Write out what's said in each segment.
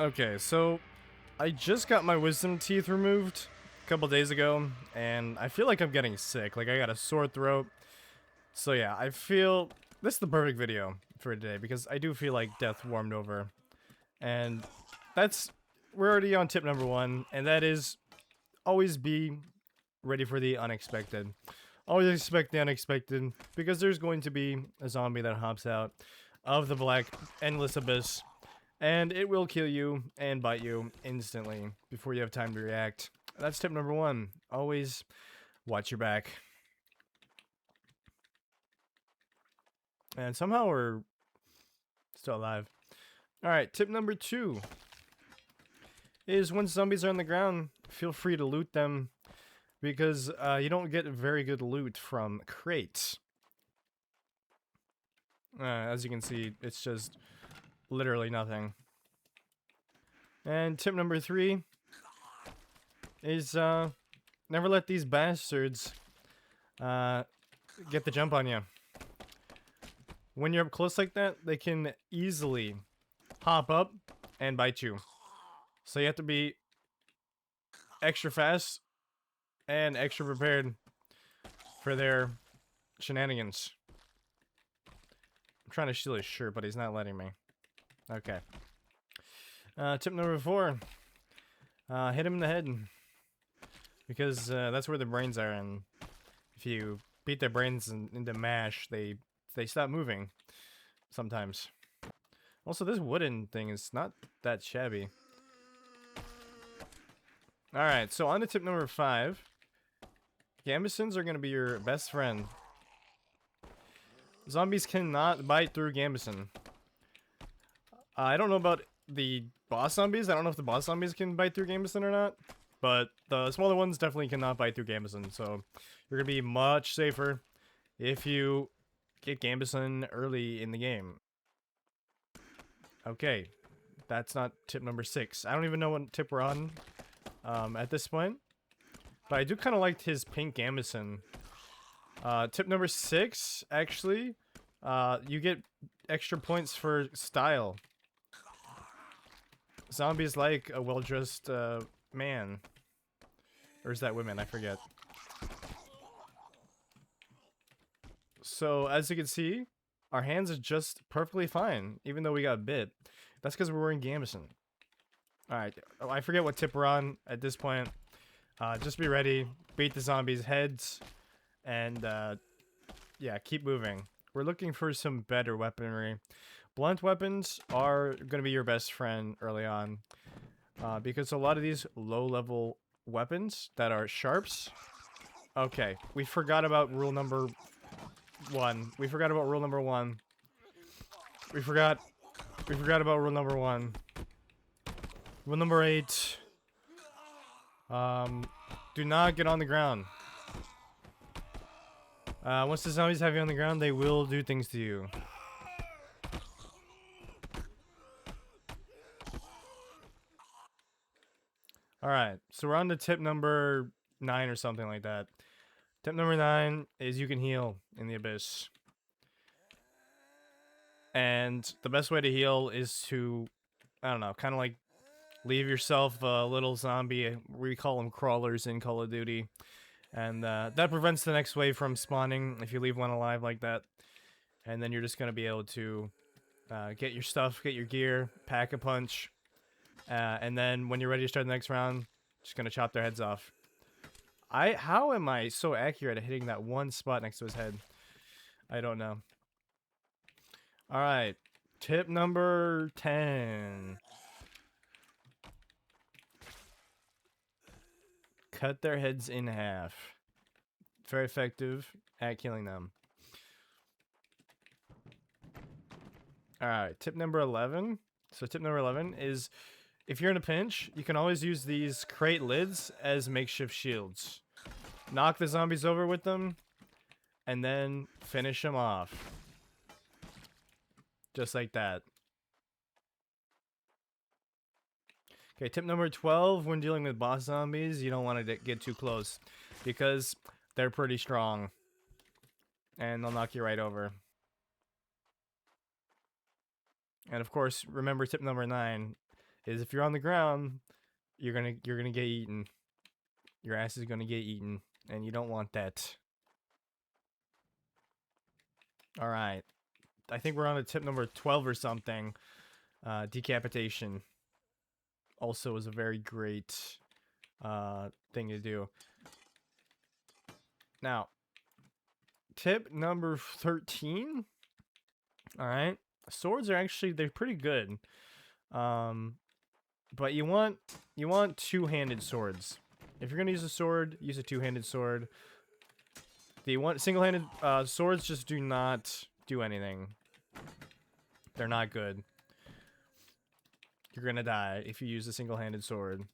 Okay, so I just got my wisdom teeth removed a couple days ago, and I feel like I'm getting sick. Like, I got a sore throat. So yeah, I feel this is the perfect video for today because I do feel like death warmed over. And that's we're already on tip number 1, and that is always be ready for the unexpected. Always expect the unexpected because there's going to be a zombie that hops out of the black endless abyss, and it will kill you and bite you instantly before you have time to react. That's tip number 1. Always watch your back. And somehow we're still alive. Alright, tip number 2 is when zombies are on the ground, feel free to loot them because you don't get very good loot from crates. As you can see, it's just literally nothing. And tip number 3 is never let these bastards get the jump on you. When you're up close like that, they can easily hop up and bite you. So you have to be extra fast and extra prepared for their shenanigans. I'm trying to steal his shirt, but he's not letting me. Okay. Tip number 4. Hit him in the head. Because that's where the brains are, and if you beat their brains into mash, they stop moving sometimes. Also, this wooden thing is not that shabby. Alright, so on to tip number 5. Gambesons are going to be your best friend. Zombies cannot bite through Gambeson. I don't know about the boss zombies. I don't know if the boss zombies can bite through Gambeson or not. But the smaller ones definitely cannot bite through Gambeson. So you're going to be much safer if you get Gambeson early in the game. Okay, that's not tip number 6. I don't even know what tip we're on at this point. But I do kind of like his pink Gambeson. Tip number 6, actually, you get extra points for style. Zombies like a well-dressed man. Or is that women? I forget. So, as you can see, our hands are just perfectly fine, even though we got bit. That's because we're wearing Gambeson. Alright, I forget what tip we're on at this point. Just be ready, beat the zombies' heads, and yeah, keep moving. We're looking for some better weaponry. Blunt weapons are going to be your best friend early on. Because a lot of these low-level weapons that are sharps... Okay, we forgot about rule number 1. We forgot about rule number 1. We forgot about rule number 1. Rule number 8. Do not get on the ground. Once the zombies have you on the ground, they will do things to you. Alright, so we're on to tip number 9 or something like that. Tip number 9 is you can heal in the abyss. And the best way to heal is to, I don't know, kind of like leave yourself a little zombie. We call them crawlers in Call of Duty. And that prevents the next wave from spawning if you leave one alive like that. And then you're just going to be able to get your stuff, get your gear, pack a punch. And then when you're ready to start the next round, just going to chop their heads off. How am I so accurate at hitting that one spot next to his head? I don't know. Alright, tip number 10. Cut their heads in half. Very effective at killing them. Alright, tip number 11. So tip number 11 is, if you're in a pinch, you can always use these crate lids as makeshift shields. Knock the zombies over with them, and then finish them off. Just like that. Okay, tip number 12, when dealing with boss zombies, you don't want to get too close, because they're pretty strong. And they'll knock you right over. And of course, remember tip number 9, is if you're on the ground, you're gonna get eaten. Your ass is gonna get eaten, and you don't want that. All right, I think we're on to tip number 12 or something. Decapitation also is a very great thing to do. Now, tip number 13. All right, swords are actually they're pretty good. But you want two-handed swords. If you're gonna use a sword, use a two-handed sword. The single-handed swords just do not do anything. They're not good. You're gonna die if you use a single-handed sword.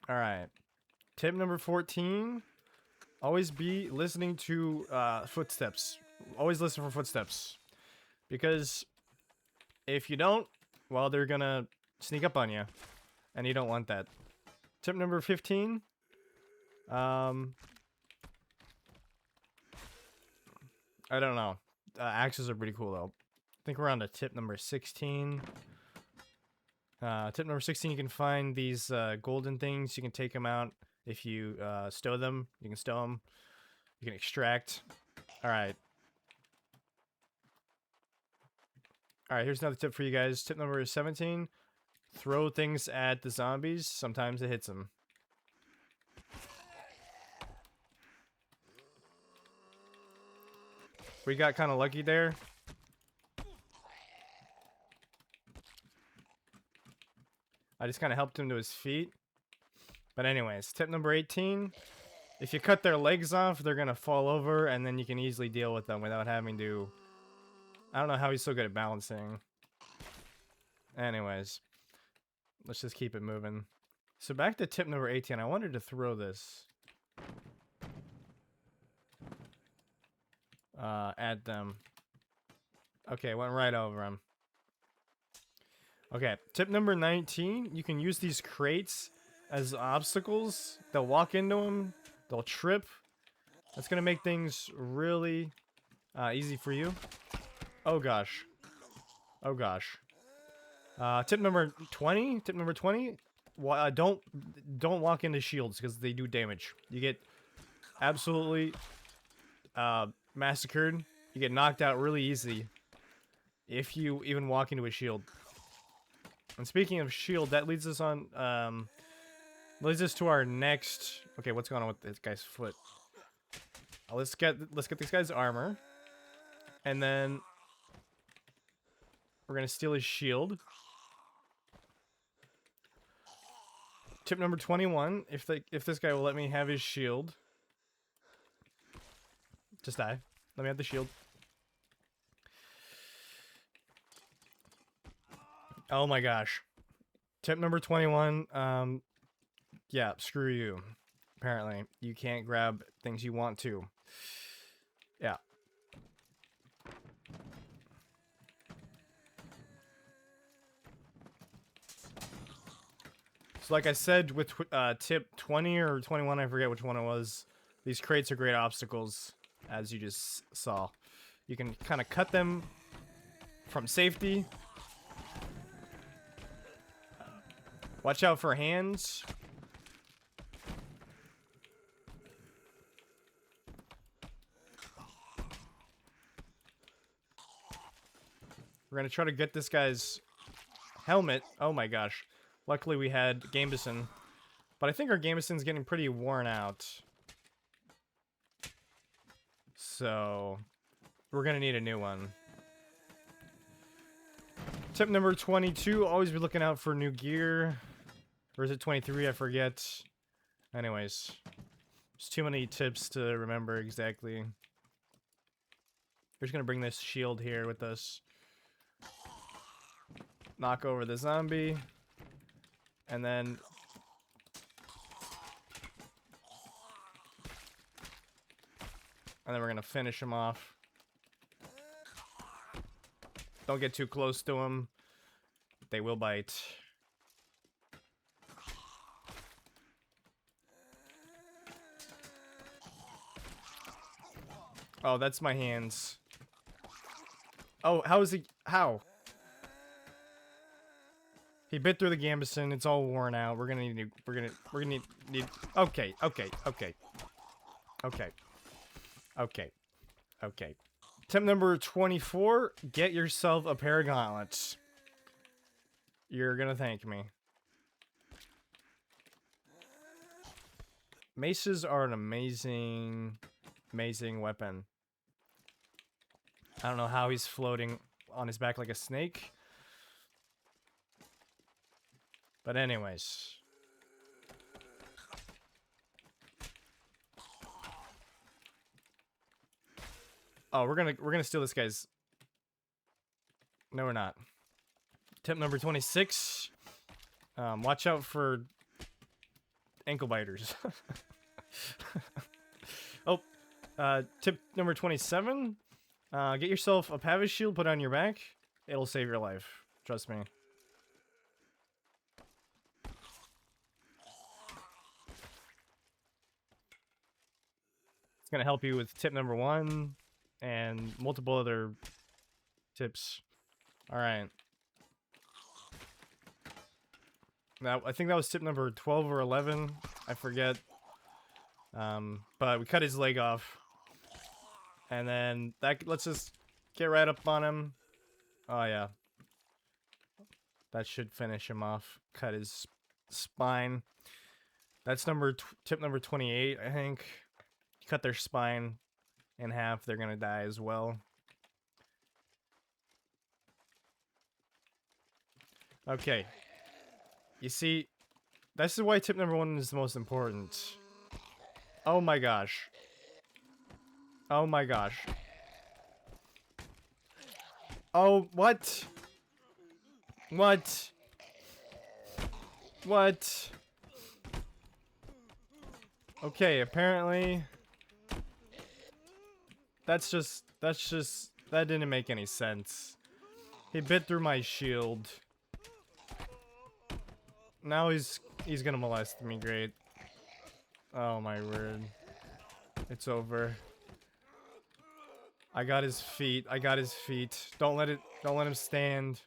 All right. Tip number 14. Always be listening to footsteps. Always listen for footsteps. Because if you don't, well, they're gonna sneak up on you. And you don't want that. Tip number 15. I don't know. Axes are pretty cool, though. I think we're on to tip number 16. Tip number 16, you can find these golden things. You can take them out if you stow them. You can stow them. You can extract. Alright. Alright, here's another tip for you guys. Tip number 17. Throw things at the zombies. Sometimes it hits them. We got kind of lucky there. I just kind of helped him to his feet. But anyways, tip number 18. If you cut their legs off, they're going to fall over, and then you can easily deal with them without having to... I don't know how he's so good at balancing. Anyways, let's just keep it moving. So back to tip number 18. I wanted to throw this at them. Okay, went right over them. Okay, tip number 19. You can use these crates as obstacles. They'll walk into them. They'll trip. That's going to make things really easy for you. Oh, gosh. Oh, gosh. Tip number 20. Tip number 20. Don't walk into shields because they do damage. You get absolutely massacred. You get knocked out really easy if you even walk into a shield. And speaking of shield, that leads us on. Leads us to our next. Okay, what's going on with this guy's foot? Let's get this guy's armor, and then we're gonna steal his shield. Tip number 21. If this guy will let me have his shield, just die. Let me have the shield. Oh my gosh. Tip number 21. Yeah, screw you. Apparently, you can't grab things you want to. Yeah. So like I said with tip 20 or 21, I forget which one it was, these crates are great obstacles, as you just saw. You can kind of cut them from safety. Watch out for hands. We're gonna try to get this guy's helmet. Oh my gosh. Luckily we had Gambeson. But I think our Gambeson's getting pretty worn out. So we're gonna need a new one. Tip number 22, always be looking out for new gear. Or is it 23? I forget. Anyways. There's too many tips to remember exactly. We're just gonna bring this shield here with us. Knock over the zombie. And then... we're gonna finish him off. Don't get too close to them. They will bite. Oh, that's my hands. Oh, how is he? How? He bit through the gambeson. It's all worn out. We're gonna need. We're gonna need. Okay. Tip number 24. Get yourself a pair of gauntlets. You're gonna thank me. Maces are an amazing weapon. I don't know how he's floating on his back like a snake. But anyways. Oh, we're gonna steal this guy's. No, we're not. Tip number 26. Watch out for ankle biters. Oh, tip number 27. Get yourself a Pavis shield, put it on your back. It'll save your life. Trust me. It's gonna help you with tip number 1 and multiple other tips. All right. Now, I think that was tip number 12 or 11. I forget. But we cut his leg off. And then that lets us get right up on him. Oh, yeah. That should finish him off. Cut his spine. That's tip number 28, I think. Cut their spine in half. They're gonna die as well. Okay. You see, this is why tip number 1 is the most important. Oh my gosh. Oh my gosh. Oh, what? What? What? Okay, apparently... that didn't make any sense. He bit through my shield. Now he's gonna molest me, great. Oh my word. It's over. I got his feet. Don't let him stand.